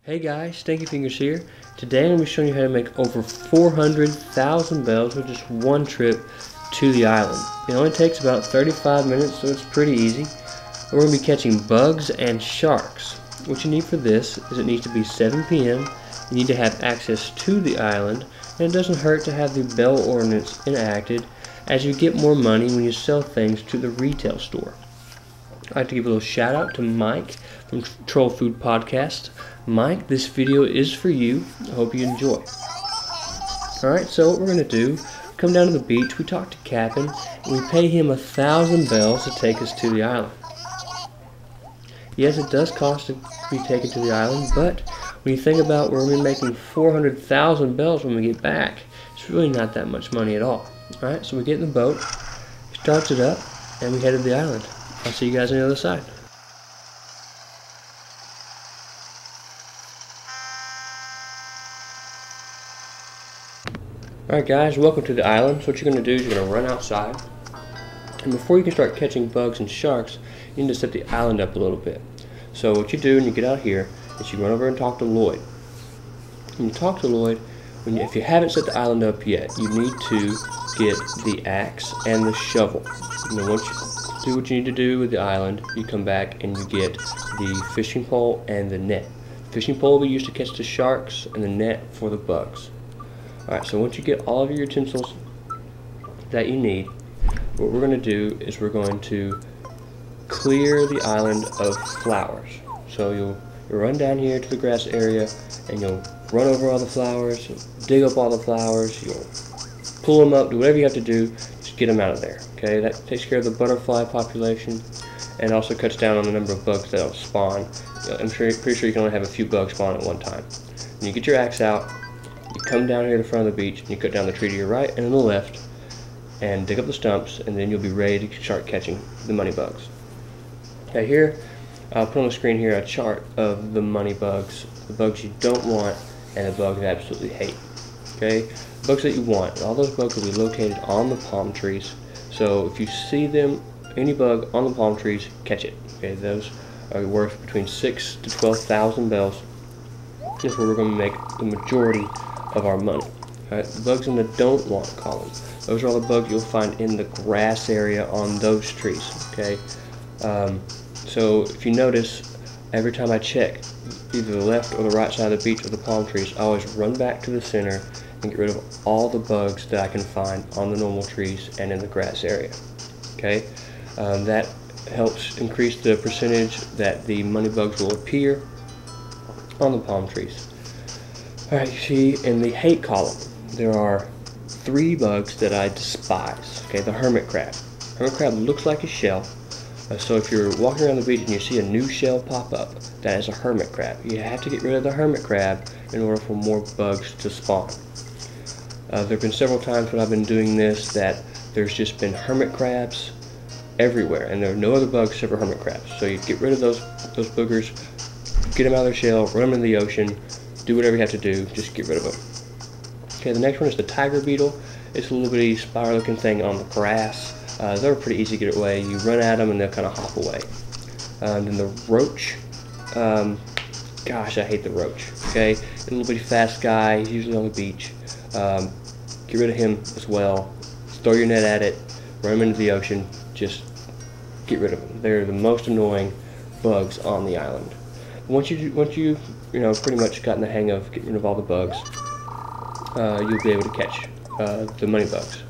Hey guys, Stinky Fingers here. Today I'm going to be showing you how to make over 400,000 bells with just one trip to the island. It only takes about 35 minutes, so it's pretty easy. We're going to be catching bugs and sharks. What you need for this is it needs to be 7 p.m. You need to have access to the island, and it doesn't hurt to have the bell ordinance enacted as you get more money when you sell things to the retail store. I'd like to give a little shout out to Mike from Troll Food Podcast. Mike, this video is for you. I hope you enjoy. Alright, so what we're going to do, come down to the beach, we talk to Captain, and we pay him 1,000 bells to take us to the island. Yes, it does cost to be taken to the island, but when you think about we're going to be making 400,000 bells when we get back, it's really not that much money at all. Alright, so we get in the boat, he starts it up, and we head to the island. I'll see you guys on the other side. Alright guys, welcome to the island. So what you're going to do is you're going to run outside. And before you can start catching bugs and sharks, you need to set the island up a little bit. So what you do when you get out here is you run over and talk to Lloyd. When you talk to Lloyd, if you haven't set the island up yet, you need to get the axe and the shovel. And then once you do what you need to do with the island, you come back and you get the fishing pole and the net. The fishing pole will be used to catch the sharks and the net for the bugs. Alright, so once you get all of your utensils that you need, what we're going to do is we're going to clear the island of flowers. So you'll run down here to the grass area and you'll run over all the flowers, you'll dig up all the flowers, you'll pull them up, do whatever you have to do, just get them out of there. Okay, that takes care of the butterfly population and also cuts down on the number of bugs that'll spawn. I'm pretty sure you can only have a few bugs spawn at one time. When you get your axe out, you come down here to the front of the beach and you cut down the tree to your right and to the left and dig up the stumps, and then you'll be ready to start catching the money bugs. Now here, I'll put on the screen here a chart of the money bugs, the bugs you don't want and the bugs you absolutely hate. Okay, the bugs that you want, all those bugs will be located on the palm trees. So if you see them, any bug on the palm trees, catch it. Okay, those are worth between 6,000 to 12,000 bells. That's where we're going to make the majority of our money. Alright, the bugs in the don't want column, those are all the bugs you'll find in the grass area on those trees. Okay, so if you notice, every time I check either the left or the right side of the beach or the palm trees, I always run back to the center and get rid of all the bugs that I can find on the normal trees and in the grass area. Okay, that helps increase the percentage that the money bugs will appear on the palm trees. Alright, you see in the hate column there are 3 bugs that I despise. Okay, the hermit crab. Hermit crab looks like a shell. So if you're walking around the beach and you see a new shell pop up, that is a hermit crab. You have to get rid of the hermit crab in order for more bugs to spawn. There have been several times when I've been doing this that there's just been hermit crabs everywhere, and there are no other bugs except for hermit crabs. So you get rid of those boogers, get them out of their shell, run them in the ocean, do whatever you have to do, just get rid of them. Okay, the next one is the tiger beetle. It's a little bitty spiral looking thing on the grass. They're pretty easy to get away. You run at them and they'll kind of hop away. And then the roach. Gosh, I hate the roach. Okay, a little bitty fast guy. He's usually on the beach. Get rid of him as well. Throw your net at it. Run him into the ocean. Just get rid of them. They're the most annoying bugs on the island. Once you pretty much gotten the hang of getting rid of all the bugs, you'll be able to catch the money bugs.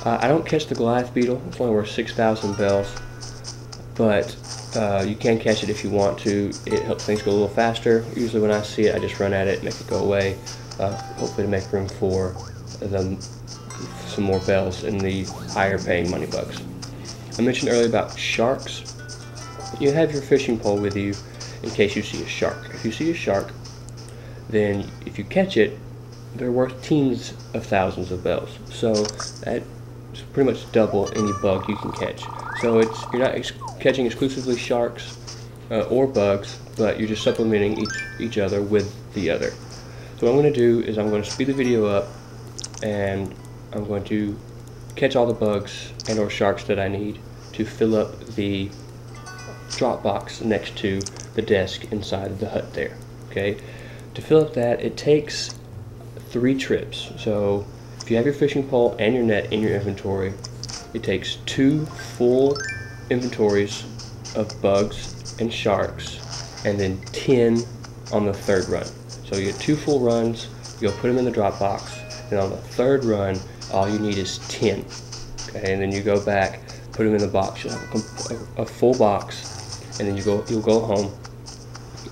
I don't catch the Goliath beetle. It's only worth 6,000 bells, but you can catch it if you want to. It helps things go a little faster. Usually when I see it, I just run at it, make it go away, hopefully to make room for some more bells in the higher paying money bugs. I mentioned earlier about sharks. You have your fishing pole with you in case you see a shark. If you see a shark, then if you catch it, they're worth tens of thousands of bells. So that's pretty much double any bug you can catch. So you're not catching exclusively sharks or bugs, but you're just supplementing each other with the other. So what I'm going to do is I'm going to speed the video up, and I'm going to catch all the bugs and or sharks that I need to fill up the drop box next to the desk inside of the hut there. Okay, to fill up that, it takes 3 trips. So if you have your fishing pole and your net in your inventory, it takes 2 full inventories of bugs and sharks, and then 10 on the 3rd run. So you get 2 full runs, you'll put them in the drop box, and on the 3rd run, all you need is 10. Okay, and then you go back, put them in the box. You'll have a full box, and then you'll go home,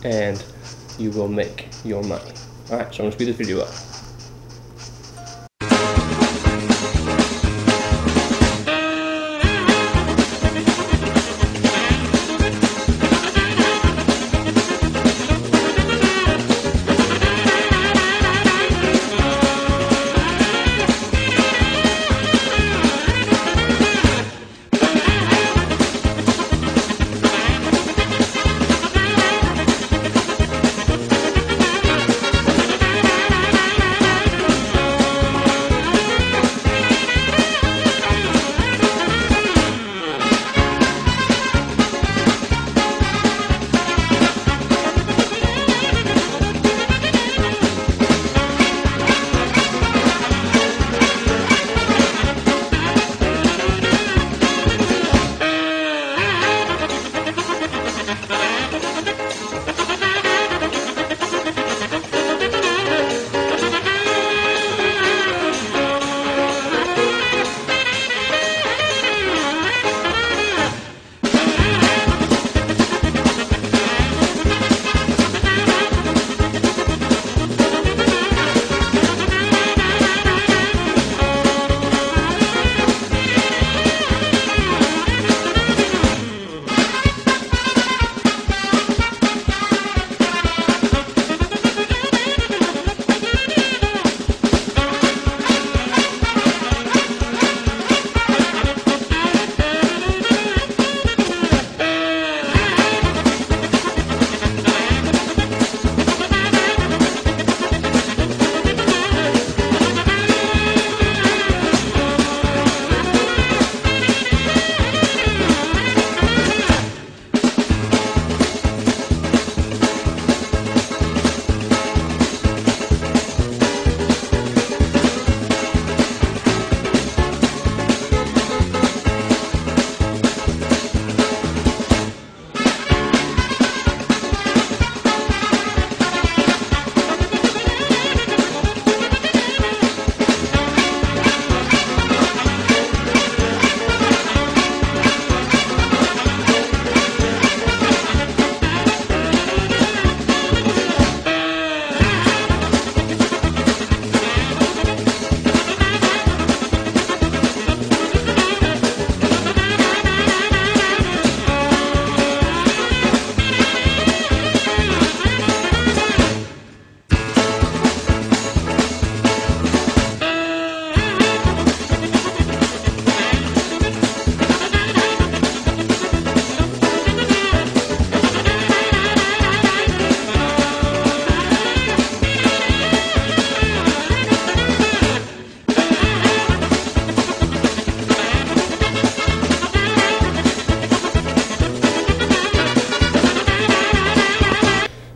and you will make your money. All right, so I'm gonna speed this video up.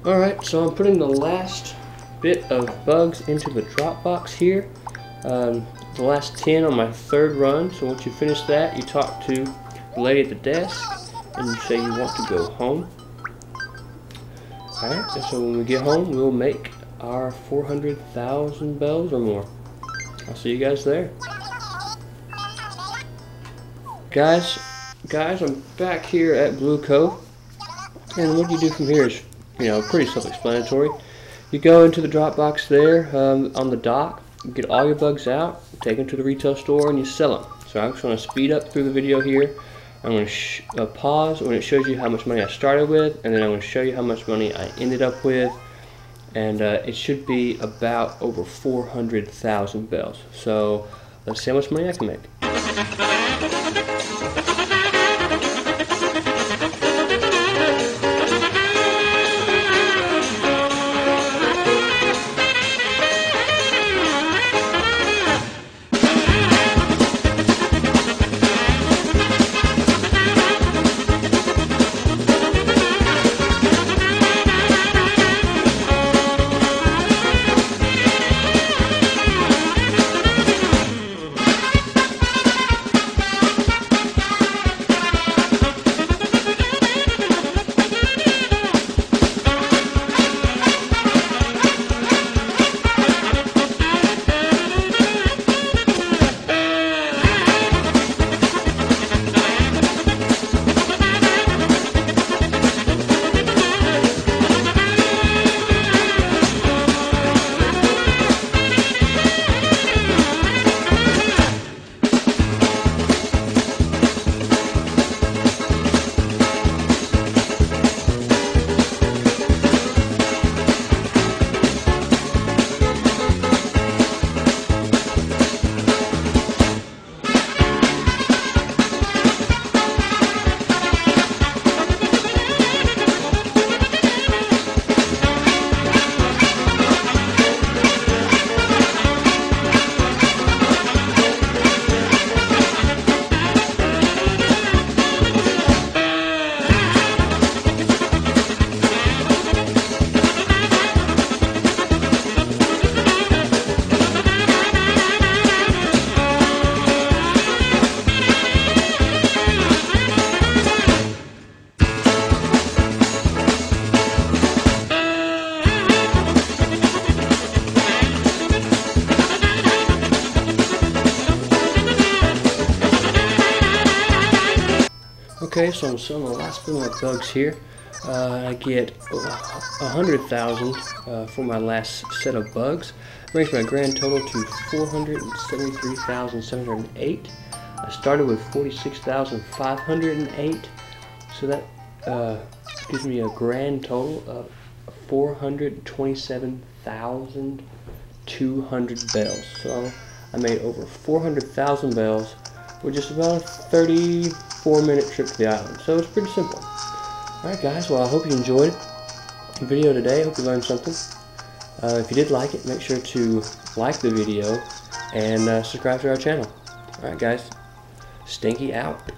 Alright, so I'm putting the last bit of bugs into the drop box here. The last 10 on my 3rd run. So once you finish that, you talk to the lady at the desk and you say you want to go home. Alright, and so when we get home, we'll make our 400,000 bells or more. I'll see you guys there. Guys, I'm back here at Blue Cove, and what you do from here is, pretty self-explanatory. You go into the drop box there on the dock, you get all your bugs out, take them to the retail store, and you sell them. So I'm just going to speed up through the video here. I'm going to pause when it shows you how much money I started with, and then I'm going to show you how much money I ended up with, and it should be about over 400,000 bells. So let's see how much money I can make. Okay, so I'm selling the last bit of my bugs here. I get 100,000 for my last set of bugs. Brings my grand total to 473,708. I started with 46,508, so that gives me a grand total of 427,200 bells. So I made over 400,000 bells with just about a 34-minute trip to the island. So it's pretty simple. Alright guys, well I hope you enjoyed the video today. I hope you learned something. If you did like it, make sure to like the video and subscribe to our channel. Alright guys, Stinky out.